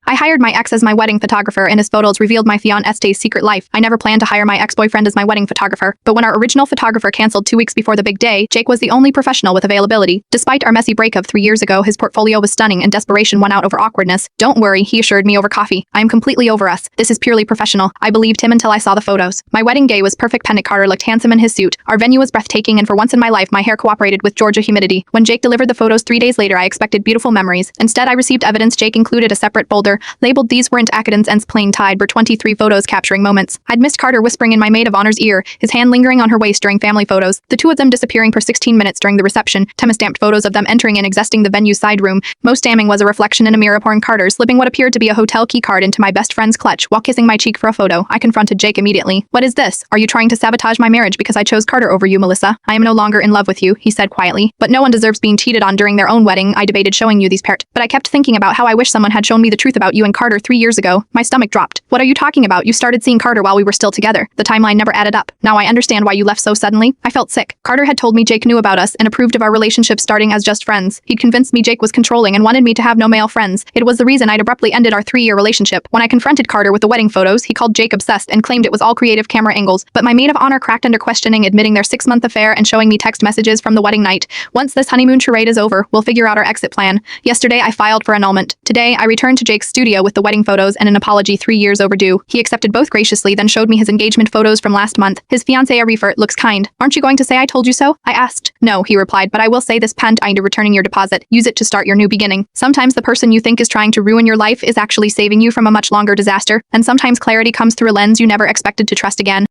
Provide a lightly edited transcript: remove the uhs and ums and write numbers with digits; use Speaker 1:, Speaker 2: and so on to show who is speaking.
Speaker 1: I hired my ex as my wedding photographer and his photos revealed my fiancé's secret life. I never planned to hire my ex-boyfriend as my wedding photographer, but when our original photographer canceled 2 weeks before the big day, Jake was the only professional with availability. Despite our messy breakup 3 years ago, his portfolio was stunning and desperation won out over awkwardness. Don't worry, he assured me over coffee. I am completely over us. This is purely professional. I believed him until I saw the photos. My wedding day was perfect. Pendant Carter looked handsome in his suit. Our venue was breathtaking and for once in my life my hair cooperated with Georgia humidity. When Jake delivered the photos 3 days later, I expected beautiful memories. Instead, I received evidence. Jake included a separate folder labeled "These weren't accidents and plain tide" were 23 photos capturing moments. I'd missed Carter whispering in my maid of honor's ear, his hand lingering on her waist during family photos, the two of them disappearing for 16 minutes during the reception, time-stamped photos of them entering and exiting the venue's side room. Most damning was a reflection in a mirror upon Carter slipping what appeared to be a hotel key card into my best friend's clutch while kissing my cheek for a photo. I confronted Jake immediately. "What is this? Are you trying to sabotage my marriage because I chose Carter over you, Melissa? I am no longer in love with you," he said quietly. "But no one deserves being cheated on during their own wedding. I debated showing you these pairs, but I kept thinking about how I wish someone had shown me the truth about you and Carter 3 years ago." My stomach dropped. "What are you talking about? You started seeing Carter while we were still together. The timeline never added up. Now I understand why you left so suddenly." I felt sick. Carter had told me Jake knew about us and approved of our relationship starting as just friends. He'd convinced me Jake was controlling and wanted me to have no male friends. It was the reason I'd abruptly ended our 3-year relationship. When I confronted Carter with the wedding photos, he called Jake obsessed and claimed it was all creative camera angles. But my maid of honor cracked under questioning, admitting their 6-month affair and showing me text messages from the wedding night. "Once this honeymoon charade is over, we'll figure out our exit plan." Yesterday, I filed for annulment. Today, I returned to Jake's studio with the wedding photos and an apology 3 years overdue. He accepted both graciously, then showed me his engagement photos from last month. His fiancée Arifat looks kind. "Aren't you going to say I told you so?" I asked. "No," he replied, "but I will say this: pant into returning your deposit. Use it to start your new beginning." Sometimes the person you think is trying to ruin your life is actually saving you from a much longer disaster, and sometimes clarity comes through a lens you never expected to trust again.